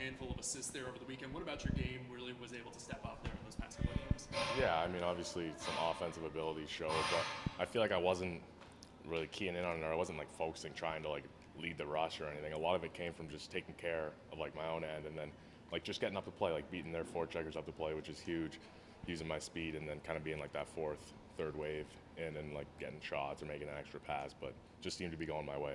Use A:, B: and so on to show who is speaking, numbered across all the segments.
A: handful of assists there over the weekend. What about your game really was able to step up there in those past couple of games?
B: Yeah, I mean, obviously some offensive abilities showed, but I feel like I wasn't really keying in on it, or I wasn't like focusing, trying to like lead the rush or anything. A lot of it came from just taking care of like my own end, and then like just getting up to play, like beating their forecheckers up to play, which is huge, using my speed, and then kind of being like that third wave in and like getting shots or making an extra pass, but just seemed to be going my way.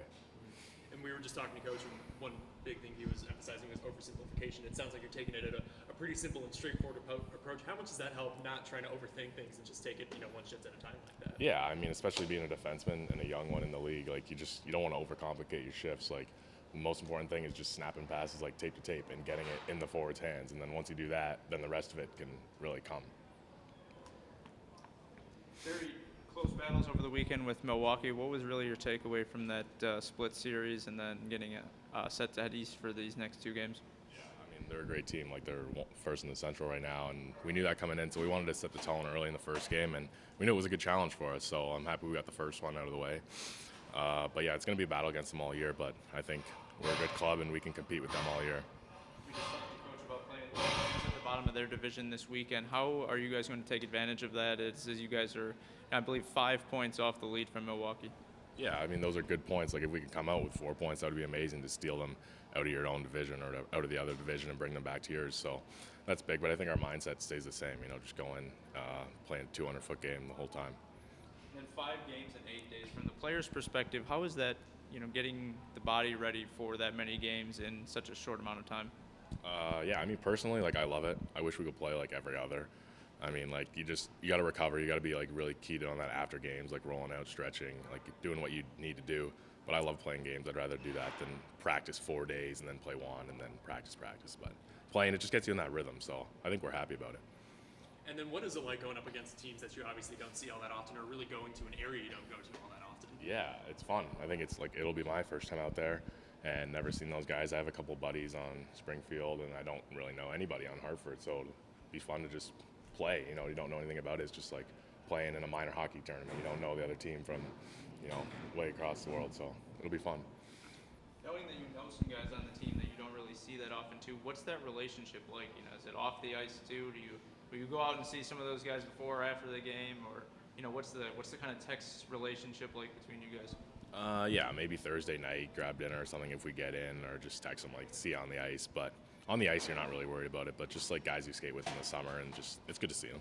A: And we were just talking to Coach, and one big thing he was emphasizing was oversimplification. It sounds like you're taking it at a pretty simple and straightforward approach. How much does that help not trying to overthink things and just take it, one shift at a time like that?
B: Yeah, I mean, especially being a defenseman and a young one in the league, like you don't want to overcomplicate your shifts. Like the most important thing is just snapping passes like tape to tape and getting it in the forward's hands. And then once you do that, then the rest of it can really come.
C: Very close battles over the weekend with Milwaukee. What was really your takeaway from that split series and then getting set to head east for these next two games?
B: Yeah, I mean, they're a great team. Like they're first in the Central right now, and we knew that coming in, so we wanted to set the tone early in the first game, and we knew it was a good challenge for us, so I'm happy we got the first one out of the way. But yeah, it's going to be a battle against them all year, but I think we're a good club and we can compete with them all year.
C: We just talked to Coach about playing at the bottom of their division this weekend. How are you guys going to take advantage of that as you guys are, I believe, 5 points off the lead from Milwaukee?
B: Yeah, I mean, those are good points. Like, if we can come out with 4 points, that would be amazing to steal them out of your own division or out of the other division and bring them back to yours. So that's big, but I think our mindset stays the same, just going, playing a 200-foot game the whole time.
C: And 5 games in 8 days. From the player's perspective, how is that, getting the body ready for that many games in such a short amount of time?
B: Yeah, I mean, personally, like, I love it. I wish we could play like every other. I mean, like, you got to recover. You got to be like really keyed on that after games, like rolling out, stretching, like doing what you need to do. But I love playing games. I'd rather do that than practice 4 days and then play one and then practice. But playing, it just gets you in that rhythm. So I think we're happy about it.
A: And then what is it like going up against teams that you obviously don't see all that often, or really going to an area you don't go to all that often?
B: Yeah, it's fun. I think it's like it'll be my first time out there and never seen those guys. I have a couple buddies on Springfield, and I don't really know anybody on Hartford, so it'll be fun to just play. You don't know anything about it. It's just like playing in a minor hockey tournament. You don't know the other team from, way across the world, so it'll be fun.
C: Knowing that you know some guys on the team that you don't really see that often too, what's that relationship like? Is it off the ice too? Will you go out and see some of those guys before or after the game, or what's the kind of text relationship like between you guys?
B: Yeah, maybe Thursday night, grab dinner or something if we get in, or just text them like, see you on the ice. But on the ice, you're not really worried about it. But just like guys you skate with in the summer, and just it's good to see them.